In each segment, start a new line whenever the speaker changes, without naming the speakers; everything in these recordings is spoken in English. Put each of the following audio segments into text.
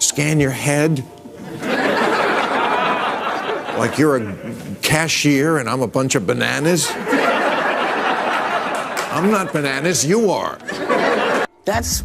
scan your head like you're a cashier and I'm a bunch of bananas? I'm not bananas, you are.
That's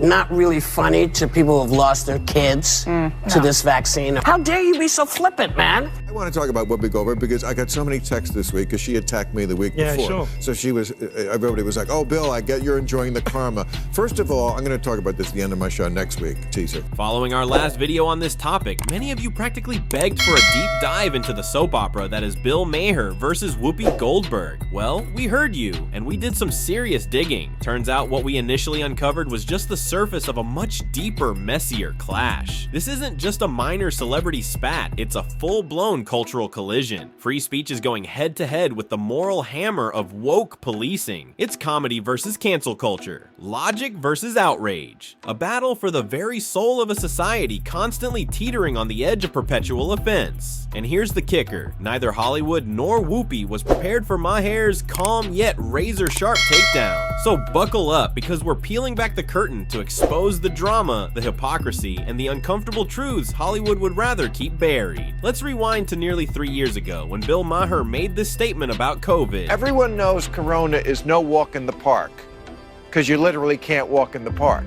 not really funny to people who've lost their kids to this vaccine. How dare you be so flippant, man?
I want to talk about Whoopi Goldberg because I got so many texts this week because she attacked me the week before.
Sure.
So everybody was like, oh, Bill, I get you're enjoying the karma. First of all, I'm going to talk about this at the end of my show next week. Teaser.
Following our last video on this topic, many of you practically begged for a deep dive into the soap opera that is Bill Maher versus Whoopi Goldberg. Well, we heard you, and we did some serious digging. Turns out what we initially uncovered was just the surface of a much deeper, messier clash. This isn't just a minor celebrity spat, it's a full-blown cultural collision. Free speech is going head-to-head with the moral hammer of woke policing. It's comedy versus cancel culture, logic versus outrage. A battle for the very soul of a society constantly teetering on the edge of perpetual offense. And here's the kicker, neither Hollywood nor Whoopi was prepared for Maher's calm yet razor-sharp takedown. So buckle up, because we're peeling back the curtain to expose the drama, the hypocrisy, and the uncomfortable truths Hollywood would rather keep buried. Let's rewind to nearly 3 years ago when Bill Maher made this statement about COVID.
Everyone knows Corona is no walk in the park because you literally can't walk in the park.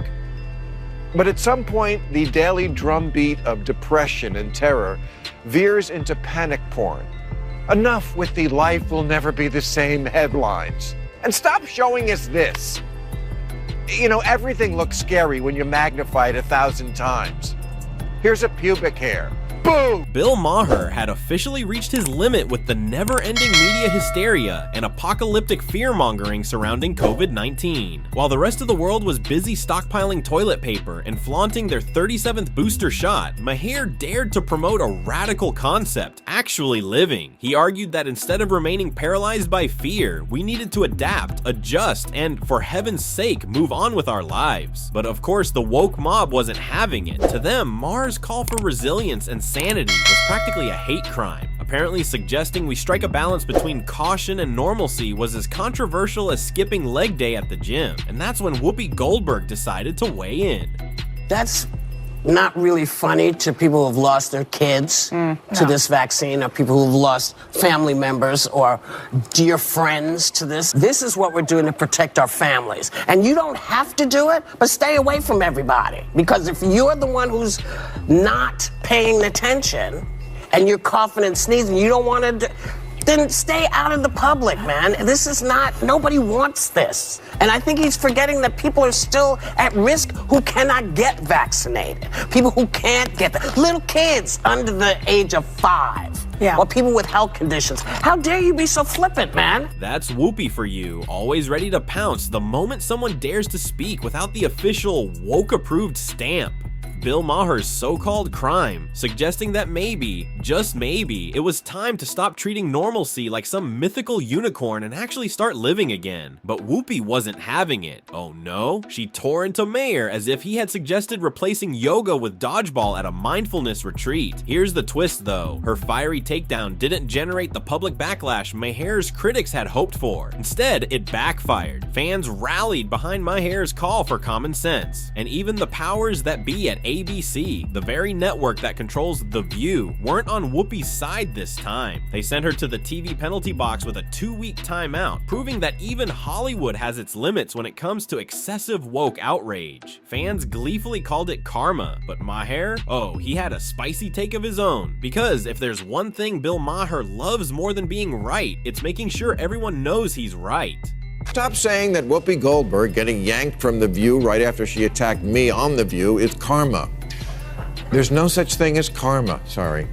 But at some point, the daily drumbeat of depression and terror veers into panic porn. Enough with the life will never be the same headlines. And stop showing us this. You know, everything looks scary when you magnify it 1,000 times. Here's a pubic hair. Boom!
Bill Maher had officially reached his limit with the never-ending media hysteria and apocalyptic fear-mongering surrounding COVID-19. While the rest of the world was busy stockpiling toilet paper and flaunting their 37th booster shot, Maher dared to promote a radical concept, actually living. He argued that instead of remaining paralyzed by fear, we needed to adapt, adjust, and, for heaven's sake, move on with our lives. But of course, the woke mob wasn't having it. To them, Maher's call for resilience and sanity was practically a hate crime. Apparently suggesting we strike a balance between caution and normalcy was as controversial as skipping leg day at the gym. And that's when Whoopi Goldberg decided to weigh in.
That's not really funny to people who've lost their kids to this vaccine, or people who've lost family members or dear friends to this. This is what we're doing to protect our families. And you don't have to do it, but stay away from everybody. Because if you're the one who's not paying attention and you're coughing and sneezing, you don't want to then stay out of the public, man. This is not, nobody wants this. And I think he's forgetting that people are still at risk who cannot get vaccinated. People who can't get that. Little kids under the age of 5. Yeah. Or people with health conditions. How dare you be so flippant, man?
That's Whoopi for you, always ready to pounce the moment someone dares to speak without the official woke-approved stamp. Bill Maher's so-called crime, suggesting that maybe, just maybe, it was time to stop treating normalcy like some mythical unicorn and actually start living again. But Whoopi wasn't having it. Oh no? She tore into Maher as if he had suggested replacing yoga with dodgeball at a mindfulness retreat. Here's the twist though. Her fiery takedown didn't generate the public backlash Maher's critics had hoped for. Instead, it backfired. Fans rallied behind Maher's call for common sense. And even the powers that be at ABC, the very network that controls The View, weren't on Whoopi's side this time. They sent her to the TV penalty box with a 2-week timeout, proving that even Hollywood has its limits when it comes to excessive woke outrage. Fans gleefully called it karma, but Maher? Oh, he had a spicy take of his own. Because if there's one thing Bill Maher loves more than being right, it's making sure everyone knows he's right.
Stop saying that Whoopi Goldberg getting yanked from The View right after she attacked me on The View is karma. There's no such thing as karma. Sorry.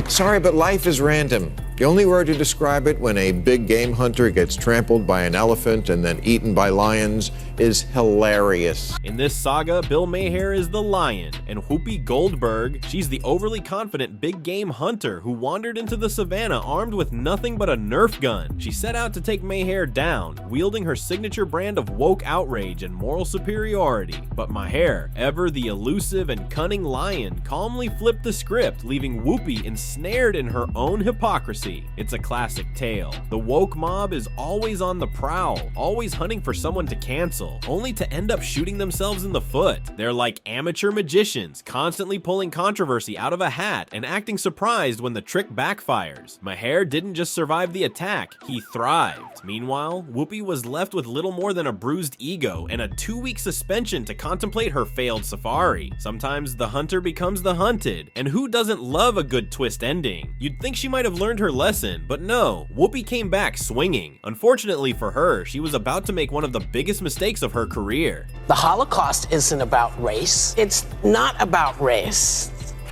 Sorry, but life is random. The only word to describe it when a big game hunter gets trampled by an elephant and then eaten by lions is hilarious.
In this saga, Bill Maher is the lion, and Whoopi Goldberg, she's the overly confident big game hunter who wandered into the savannah armed with nothing but a Nerf gun. She set out to take Maher down, wielding her signature brand of woke outrage and moral superiority. But Maher, ever the elusive and cunning lion, calmly flipped the script, leaving Whoopi ensnared in her own hypocrisy. It's a classic tale. The woke mob is always on the prowl, always hunting for someone to cancel. deal, only to end up shooting themselves in the foot. They're like amateur magicians, constantly pulling controversy out of a hat and acting surprised when the trick backfires. Maher didn't just survive the attack, he thrived. Meanwhile, Whoopi was left with little more than a bruised ego and a 2-week suspension to contemplate her failed safari. Sometimes the hunter becomes the hunted, and who doesn't love a good twist ending? You'd think she might have learned her lesson, but no, Whoopi came back swinging. Unfortunately for her, she was about to make one of the biggest mistakes of her career.
The Holocaust isn't about race. It's not about race.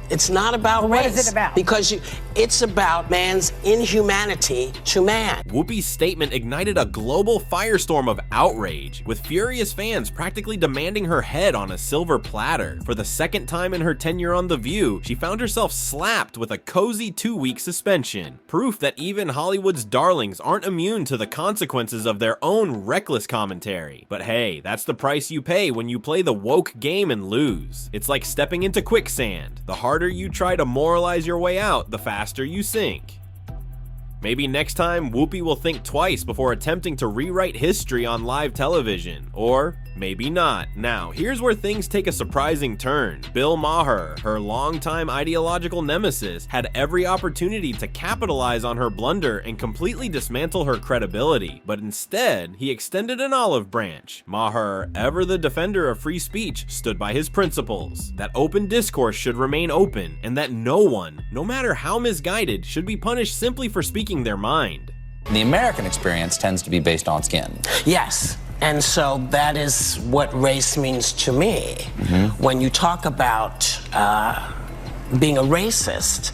It's not about race.
What is it about?
Because it's about man's inhumanity to man.
Whoopi's statement ignited a global firestorm of outrage, with furious fans practically demanding her head on a silver platter. For the second time in her tenure on The View, she found herself slapped with a cozy 2-week suspension. Proof that even Hollywood's darlings aren't immune to the consequences of their own reckless commentary. But hey, that's the price you pay when you play the woke game and lose. It's like stepping into quicksand. The harder you try to moralize your way out, the faster you sink. Maybe next time Whoopi will think twice before attempting to rewrite history on live television, or maybe not. Now, here's where things take a surprising turn. Bill Maher, her longtime ideological nemesis, had every opportunity to capitalize on her blunder and completely dismantle her credibility, but instead, he extended an olive branch. Maher, ever the defender of free speech, stood by his principles, that open discourse should remain open, and that no one, no matter how misguided, should be punished simply for speaking their mind.
The American experience tends to be based on skin.
Yes. And so that is what race means to me. When you talk about being a racist,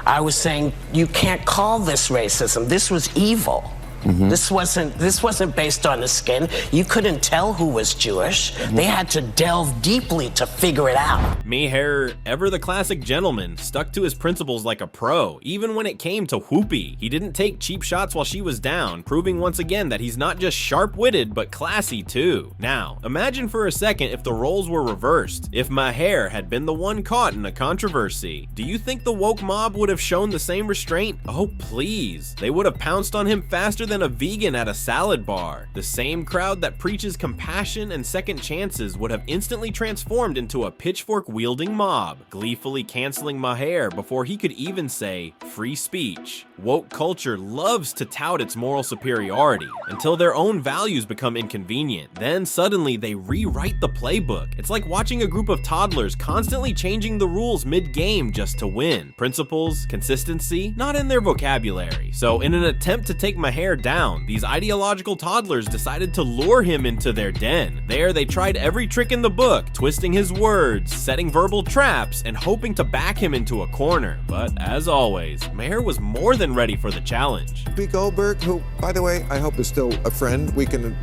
I was saying you can't call this racism. This was evil. This wasn't based on the skin. You couldn't tell who was Jewish. They had to delve deeply to figure it out.
Maher, ever the classic gentleman, stuck to his principles like a pro, even when it came to Whoopi. He didn't take cheap shots while she was down, proving once again that he's not just sharp-witted, but classy too. Now, imagine for a second if the roles were reversed. If Maher had been the one caught in a controversy, do you think the woke mob would have shown the same restraint? Oh, please. They would have pounced on him faster than a vegan at a salad bar. The same crowd that preaches compassion and second chances would have instantly transformed into a pitchfork-wielding mob, gleefully canceling Maher before he could even say free speech. Woke culture loves to tout its moral superiority until their own values become inconvenient. Then suddenly they rewrite the playbook. It's like watching a group of toddlers constantly changing the rules mid-game just to win. Principles, consistency, not in their vocabulary. So in an attempt to take Maher down, these ideological toddlers decided to lure him into their den. There they tried every trick in the book, twisting his words, setting verbal traps, and hoping to back him into a corner. But as always, Maher was more than ready for the challenge.
Whoopi Goldberg, who, by the way, I hope is still a friend, we can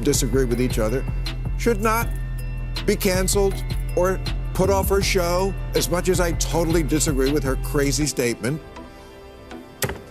disagree with each other, should not be canceled or put off her show, as much as I totally disagree with her crazy statement.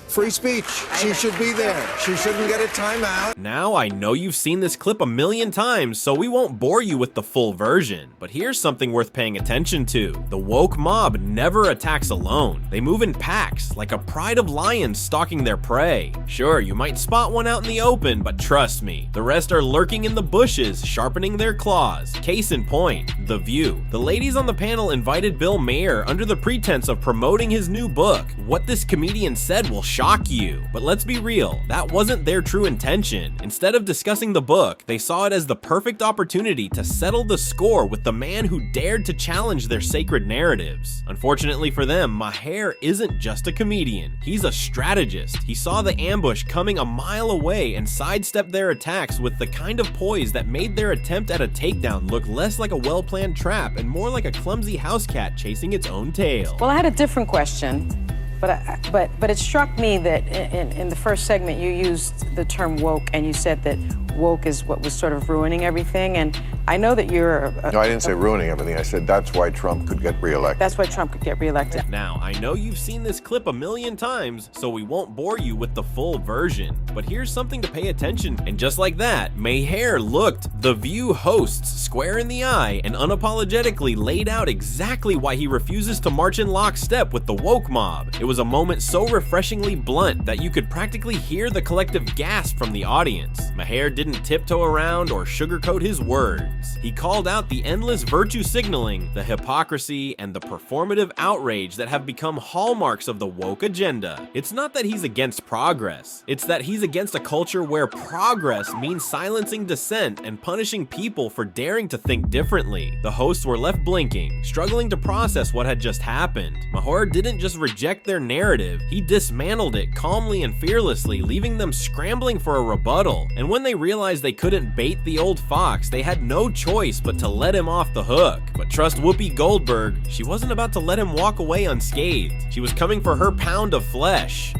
Free speech. She should be there. She shouldn't get a timeout.
Now, I know you've seen this clip a million times, so we won't bore you with the full version. But here's something worth paying attention to. The woke mob never attacks alone. They move in packs, like a pride of lions stalking their prey. Sure, you might spot one out in the open, but trust me, the rest are lurking in the bushes, sharpening their claws. Case in point, The View. The ladies on the panel invited Bill Maher under the pretense of promoting his new book. What this comedian said will shock you. But let's be real, that wasn't their true intention. Instead of discussing the book, they saw it as the perfect opportunity to settle the score with the man who dared to challenge their sacred narratives. Unfortunately for them, Maher isn't just a comedian. He's a strategist. He saw the ambush coming a mile away and sidestepped their attacks with the kind of poise that made their attempt at a takedown look less like a well-planned trap and more like a clumsy house cat chasing its own tail.
Well, I had a different question. But it struck me that in the first segment you used the term woke, and you said that woke is what was sort of ruining everything. And I know that you're...
No, I didn't say ruining everything. I said that's why Trump could get reelected.
That's why Trump could get reelected.
Now, I know you've seen this clip a million times, so we won't bore you with the full version, but here's something to pay attention to. And just like that, Maher looked The View hosts square in the eye and unapologetically laid out exactly why he refuses to march in lockstep with the woke mob. It was a moment so refreshingly blunt that you could practically hear the collective gasp from the audience. Maher didn't tiptoe around or sugarcoat his words. He called out the endless virtue signaling, the hypocrisy, and the performative outrage that have become hallmarks of the woke agenda. It's not that he's against progress, it's that he's against a culture where progress means silencing dissent and punishing people for daring to think differently. The hosts were left blinking, struggling to process what had just happened. Maher didn't just reject their narrative, he dismantled it calmly and fearlessly, leaving them scrambling for a rebuttal. And when they realized they couldn't bait the old fox, they had no choice but to let him off the hook. But trust Whoopi Goldberg, she wasn't about to let him walk away unscathed. She was coming for her pound of flesh.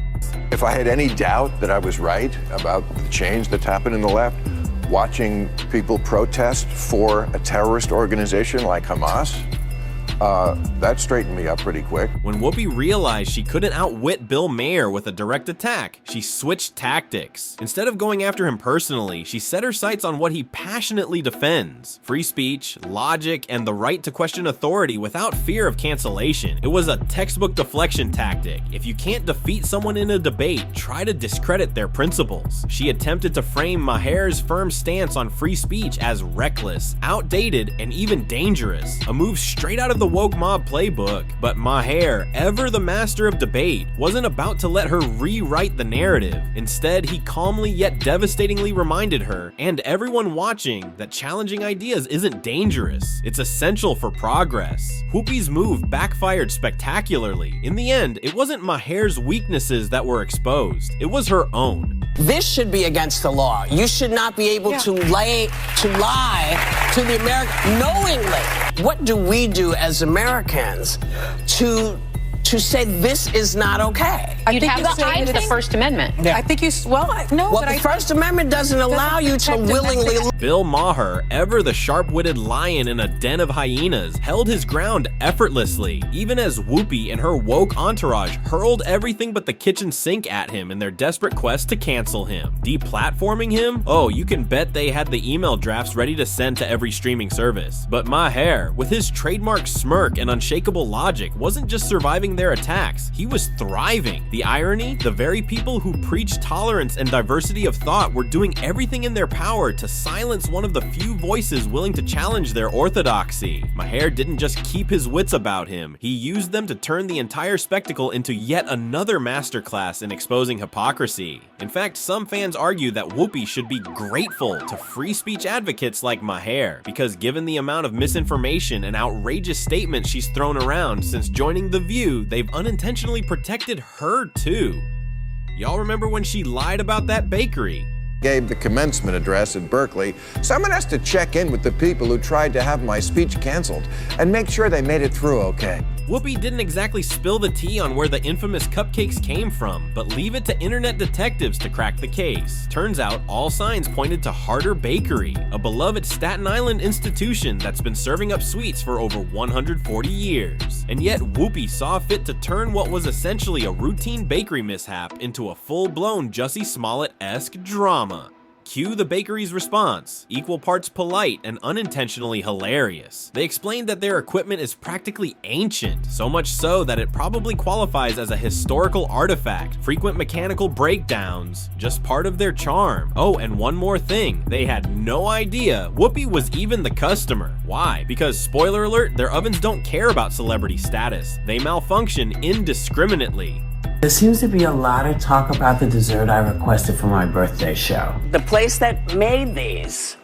If I had any doubt that I was right about the change that's happened in the left, watching people protest for a terrorist organization like Hamas, that straightened me up pretty quick.
When Whoopi realized she couldn't outwit Bill Maher with a direct attack, she switched tactics. Instead of going after him personally, she set her sights on what he passionately defends: free speech, logic, and the right to question authority without fear of cancellation. It was a textbook deflection tactic. If you can't defeat someone in a debate, try to discredit their principles. She attempted to frame Maher's firm stance on free speech as reckless, outdated, and even dangerous, a move straight out of the woke mob playbook. But Maher, ever the master of debate, wasn't about to let her rewrite the narrative. Instead, he calmly yet devastatingly reminded her, and everyone watching, that challenging ideas isn't dangerous. It's essential for progress. Whoopi's move backfired spectacularly. In the end, it wasn't Maher's weaknesses that were exposed, it was her own.
This should be against the law. You should not be able to lie to the American knowingly. What do we do as Americans to say this is not okay?
You'd have to say the First Amendment.
Yeah. I think you,
the First Amendment doesn't allow you to willingly...
Bill Maher, ever the sharp-witted lion in a den of hyenas, held his ground effortlessly, even as Whoopi and her woke entourage hurled everything but the kitchen sink at him in their desperate quest to cancel him. Deplatforming him? Oh, you can bet they had the email drafts ready to send to every streaming service. But Maher, with his trademark smirk and unshakable logic, wasn't just surviving their attacks, he was thriving. The irony? The very people who preach tolerance and diversity of thought were doing everything in their power to silence one of the few voices willing to challenge their orthodoxy. Maher didn't just keep his wits about him, he used them to turn the entire spectacle into yet another masterclass in exposing hypocrisy. In fact, some fans argue that Whoopi should be grateful to free speech advocates like Maher, because given the amount of misinformation and outrageous statements she's thrown around since joining The View, they've unintentionally protected her too. Y'all remember when she lied about that bakery?
Gave the commencement address at Berkeley. Someone has to check in with the people who tried to have my speech canceled and make sure they made it through okay.
Whoopi didn't exactly spill the tea on where the infamous cupcakes came from, but leave it to internet detectives to crack the case. Turns out all signs pointed to Harder Bakery, a beloved Staten Island institution that's been serving up sweets for over 140 years. And yet Whoopi saw fit to turn what was essentially a routine bakery mishap into a full-blown Jussie Smollett-esque drama. Cue the bakery's response, equal parts polite and unintentionally hilarious. They explained that their equipment is practically ancient, so much so that it probably qualifies as a historical artifact. Frequent mechanical breakdowns, just part of their charm. Oh, and one more thing, they had no idea Whoopi was even the customer. Why? Because, spoiler alert, their ovens don't care about celebrity status. They malfunction indiscriminately.
There seems to be a lot of talk about the dessert I requested for my birthday show. The place that made these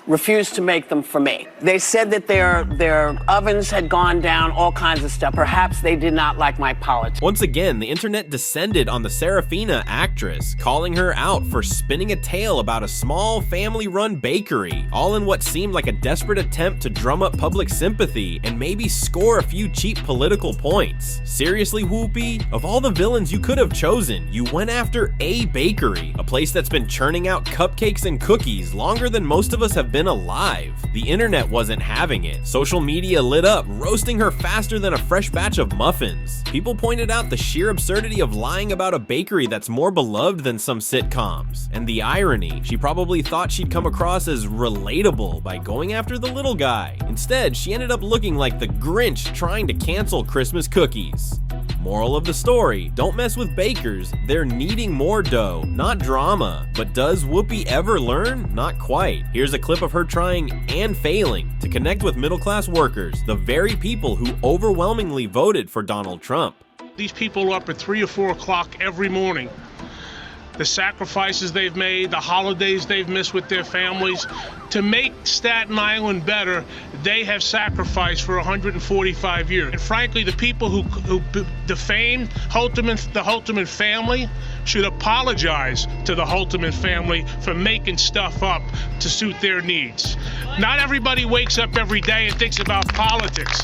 refused to make them for me. They said that their ovens had gone down, all kinds of stuff. Perhaps they did not like my politics.
Once again, the internet descended on the Serafina actress, calling her out for spinning a tale about a small family-run bakery, all in what seemed like a desperate attempt to drum up public sympathy and maybe score a few cheap political points. Seriously, Whoopi? Of all the villains you could have chosen, you went after a bakery, a place that's been churning out cupcakes and cookies longer than most of us have been been alive. The internet wasn't having it. Social media lit up, roasting her faster than a fresh batch of muffins. People pointed out the sheer absurdity of lying about a bakery that's more beloved than some sitcoms. And the irony, she probably thought she'd come across as relatable by going after the little guy. Instead, she ended up looking like the Grinch trying to cancel Christmas cookies. Moral of the story, don't mess with bakers, they're needing more dough, not drama. But does Whoopi ever learn? Not quite. Here's a clip of her trying and failing to connect with middle-class workers, the very people who overwhelmingly voted for Donald Trump.
These people are up at 3 or 4 o'clock every morning. The sacrifices they've made, the holidays they've missed with their families. To make Staten Island better, they have sacrificed for 145 years. And frankly, the people who defamed the Holtzman family should apologize to the Holtzman family for making stuff up to suit their needs. Not everybody wakes up every day and thinks about politics.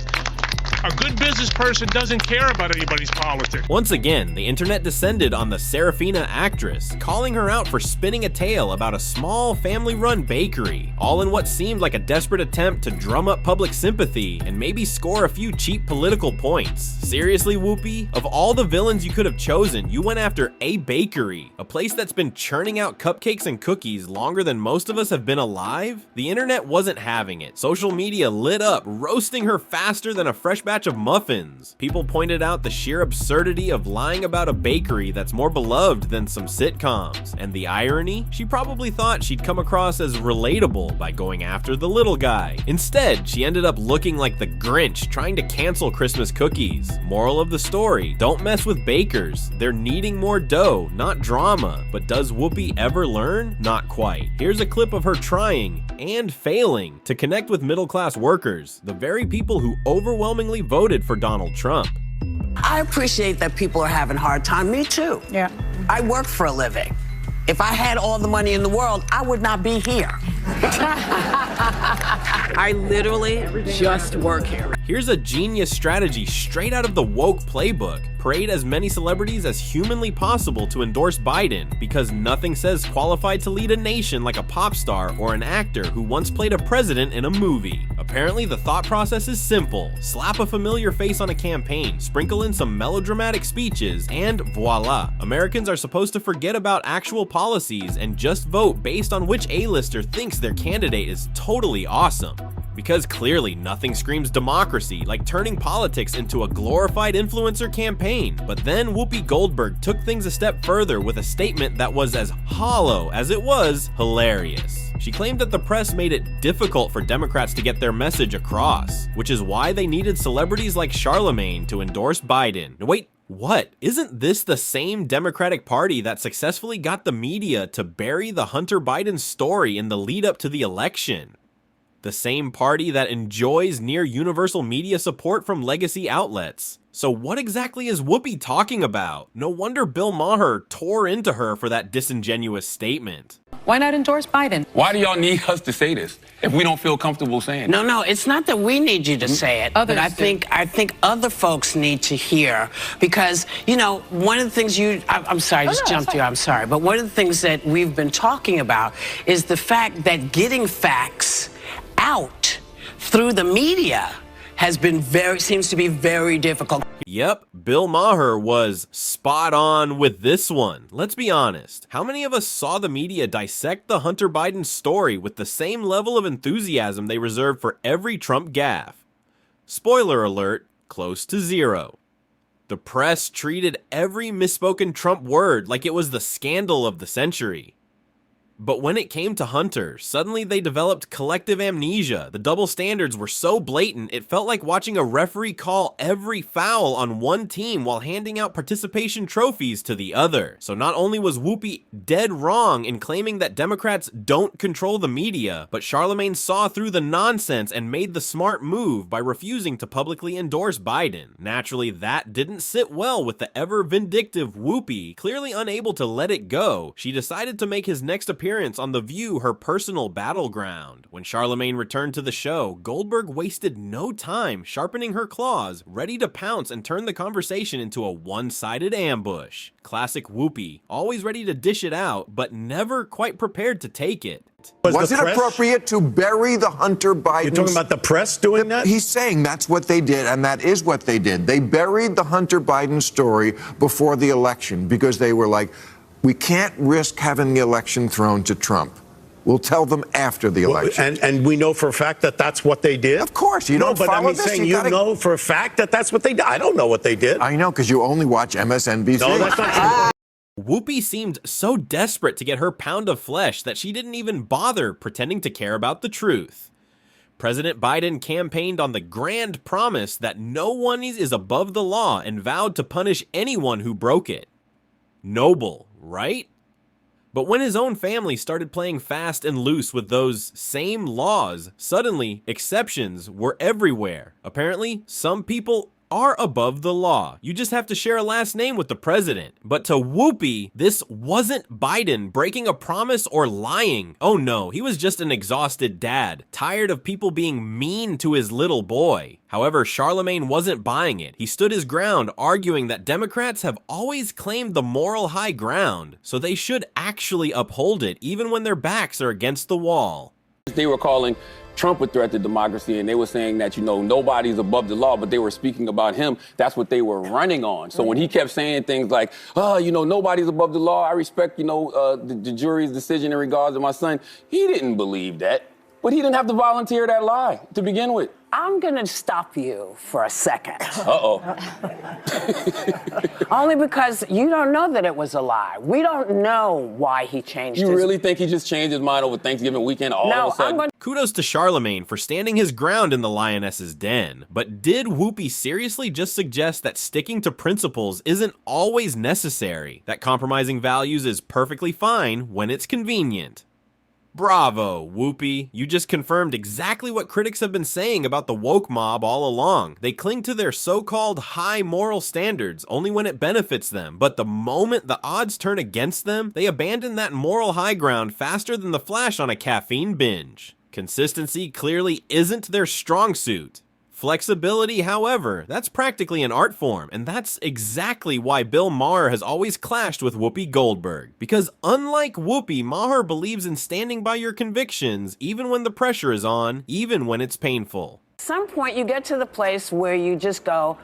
A good business person doesn't care about anybody's politics.
Once again, the internet descended on the Serafina actress, calling her out for spinning a tale about a small family-run bakery, all in what seemed like a desperate attempt to drum up public sympathy and maybe score a few cheap political points. Seriously, Whoopi? Of all the villains you could have chosen, you went after a bakery, a place that's been churning out cupcakes and cookies longer than most of us have been alive? The internet wasn't having it. Social media lit up, roasting her faster than a fresh batch of muffins. People pointed out the sheer absurdity of lying about a bakery that's more beloved than some sitcoms. And the irony? She probably thought she'd come across as relatable by going after the little guy. Instead, she ended up looking like the Grinch trying to cancel Christmas cookies. Moral of the story, don't mess with bakers. They're needing more dough, not drama. But does Whoopi ever learn? Not quite. Here's a clip of her trying and failing to connect with middle-class workers, the very people who overwhelmingly voted for Donald Trump.
I appreciate that people are having a hard time. Me too.
Yeah.
I work for a living. If I had all the money in the world, I would not be here. I literally just work here.
Here's a genius strategy straight out of the woke playbook. Parade as many celebrities as humanly possible to endorse Biden, because nothing says qualified to lead a nation like a pop star or an actor who once played a president in a movie. Apparently, the thought process is simple. Slap a familiar face on a campaign, sprinkle in some melodramatic speeches, and voila. Americans are supposed to forget about actual policies and just vote based on which A-lister thinks their candidate is totally awesome. Because clearly nothing screams democracy like turning politics into a glorified influencer campaign. But then Whoopi Goldberg took things a step further with a statement that was as hollow as it was hilarious. She claimed that the press made it difficult for Democrats to get their message across, which is why they needed celebrities like Charlemagne to endorse Biden. Wait, what? Isn't this the same Democratic Party that successfully got the media to bury the Hunter Biden story in the lead up to the election? The same party that enjoys near universal media support from legacy outlets. So what exactly is Whoopi talking about? No wonder Bill Maher tore into her for that disingenuous statement.
Why not endorse Biden?
Why do y'all need us to say this if we don't feel comfortable saying it?
No, it's not that we need you to say it, but I think other folks need to hear, because, you know, one of the things I'm sorry, just jumped you, I'm sorry, but one of the things that we've been talking about is the fact that getting facts out through the media seems to be very difficult.
Yep, Bill Maher was spot on with this one. Let's be honest. How many of us saw the media dissect the Hunter Biden story with the same level of enthusiasm they reserved for every Trump gaffe? Spoiler alert, close to zero. The press treated every misspoken Trump word like it was the scandal of the century. But when it came to Hunter, suddenly they developed collective amnesia. The double standards were so blatant, it felt like watching a referee call every foul on one team while handing out participation trophies to the other. So not only was Whoopi dead wrong in claiming that Democrats don't control the media, but Charlemagne saw through the nonsense and made the smart move by refusing to publicly endorse Biden. Naturally, that didn't sit well with the ever vindictive Whoopi. Clearly unable to let it go, she decided to make his next appearance on The View her personal battleground. When Charlemagne returned to the show, Goldberg wasted no time sharpening her claws, ready to pounce and turn the conversation into a one-sided ambush. Classic Whoopi, always ready to dish it out, but never quite prepared to take it.
Was it appropriate to bury the Hunter Biden?
You're talking about the press doing that?
He's saying that's what they did, and that is what they did. They buried the Hunter Biden story before the election because they were like, we can't risk having the election thrown to Trump. We'll tell them after the election.
And we know for a fact that that's what they did?
Of course. You don't
but
follow
I'm
this.
saying you know for a fact that that's what they did. I don't know what they did.
I know, because you only watch MSNBC.
No, that's not true.
Whoopi seemed so desperate to get her pound of flesh that she didn't even bother pretending to care about the truth. President Biden campaigned on the grand promise that no one is above the law and vowed to punish anyone who broke it. Noble, right? But when his own family started playing fast and loose with those same laws, suddenly exceptions were everywhere. Apparently, some people are above the law. You just have to share a last name with the president. But to Whoopi, this wasn't Biden breaking a promise or lying. Oh no, he was just an exhausted dad, tired of people being mean to his little boy. However, Charlemagne wasn't buying it. He stood his ground, arguing that Democrats have always claimed the moral high ground, so they should actually uphold it, even when their backs are against the wall.
They were calling Trump a threat to democracy, and they were saying that, nobody's above the law, but they were speaking about him. That's what they were running on. So when he kept saying things like, nobody's above the law, I respect, the jury's decision in regards to my son, he didn't believe that. But he didn't have to volunteer that lie to begin with.
I'm going to stop you for a second.
Uh-oh.
Only because you don't know that it was a lie. We don't know why he changed his...
You really think he just changed his mind over Thanksgiving weekend all of a sudden?
Kudos to Charlemagne for standing his ground in the lioness's den. But did Whoopi seriously just suggest that sticking to principles isn't always necessary? That compromising values is perfectly fine when it's convenient? Bravo, Whoopi. You just confirmed exactly what critics have been saying about the woke mob all along. They cling to their so-called high moral standards only when it benefits them, but the moment the odds turn against them, they abandon that moral high ground faster than the flash on a caffeine binge. Consistency clearly isn't their strong suit. Flexibility, however, that's practically an art form, and that's exactly why Bill Maher has always clashed with Whoopi Goldberg. Because unlike Whoopi, Maher believes in standing by your convictions, even when the pressure is on, even when it's painful.
At some point, you get to the place where you just go,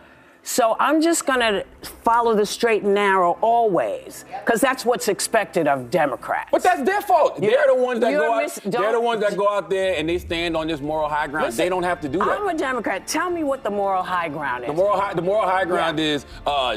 so I'm just going to follow the straight and narrow always, because that's what's expected of Democrats.
But that's their fault. They're the ones that go out. They're the ones that go out there and they stand on this moral high ground. Listen, they don't have to do that.
I'm a Democrat. Tell me what the moral high ground is.
The moral high ground is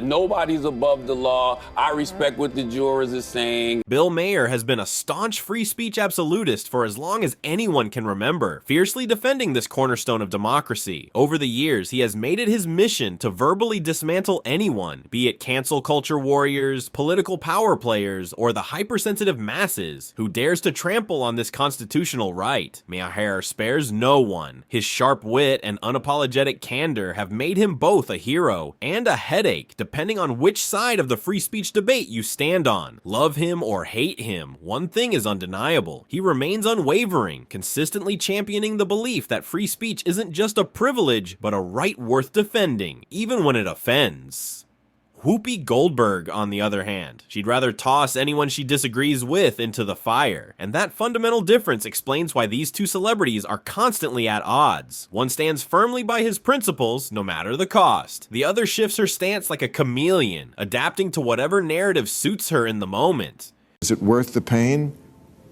nobody's above the law. I respect what the jurors are saying.
Bill Maher has been a staunch free speech absolutist for as long as anyone can remember, fiercely defending this cornerstone of democracy. Over the years, he has made it his mission to verbally dismantle anyone, be it cancel culture warriors, political power players, or the hypersensitive masses who dares to trample on this constitutional right. Maher spares no one. His sharp wit and unapologetic candor have made him both a hero and a headache, depending on which side of the free speech debate you stand on. Love him or hate him, one thing is undeniable. He remains unwavering, consistently championing the belief that free speech isn't just a privilege, but a right worth defending, even when it offends. Whoopi Goldberg, on the other hand, she'd rather toss anyone she disagrees with into the fire, and that fundamental difference explains why these two celebrities are constantly at odds. One stands firmly by his principles, no matter the cost. The other shifts her stance like a chameleon, adapting to whatever narrative suits her in the moment.
Is it worth the pain?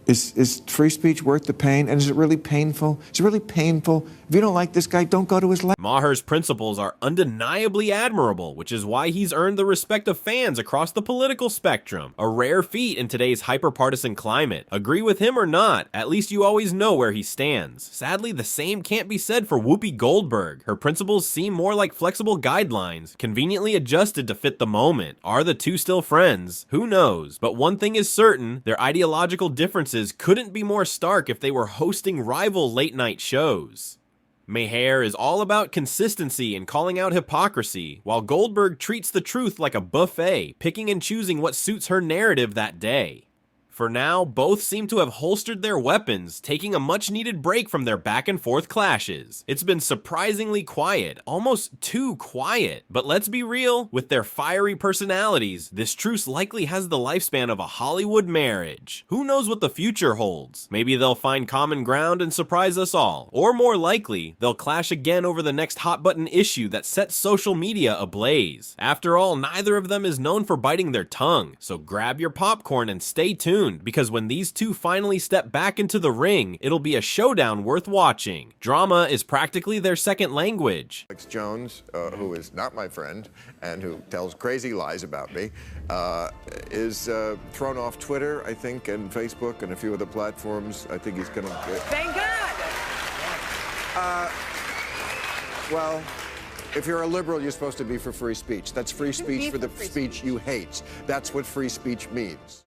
Is free speech worth the pain? And is it really painful? Is it really painful? If you don't like this guy, don't go to his lecture.
Maher's principles are undeniably admirable, which is why he's earned the respect of fans across the political spectrum. A rare feat in today's hyper-partisan climate. Agree with him or not, at least you always know where he stands. Sadly, the same can't be said for Whoopi Goldberg. Her principles seem more like flexible guidelines, conveniently adjusted to fit the moment. Are the two still friends? Who knows? But one thing is certain, their ideological differences couldn't be more stark if they were hosting rival late-night shows. Maher is all about consistency and calling out hypocrisy, while Goldberg treats the truth like a buffet, picking and choosing what suits her narrative that day. For now, both seem to have holstered their weapons, taking a much-needed break from their back-and-forth clashes. It's been surprisingly quiet, almost too quiet. But let's be real, with their fiery personalities, this truce likely has the lifespan of a Hollywood marriage. Who knows what the future holds? Maybe they'll find common ground and surprise us all. Or more likely, they'll clash again over the next hot-button issue that sets social media ablaze. After all, neither of them is known for biting their tongue, so grab your popcorn and stay tuned, because when these two finally step back into the ring, it'll be a showdown worth watching. Drama is practically their second language.
Alex Jones, who is not my friend and who tells crazy lies about me, is thrown off Twitter, I think, and Facebook and a few other platforms. I think he's gonna...
Thank God!
Well, if you're a liberal, you're supposed to be for free speech. That's free speech for the speech you hate. That's what free speech means.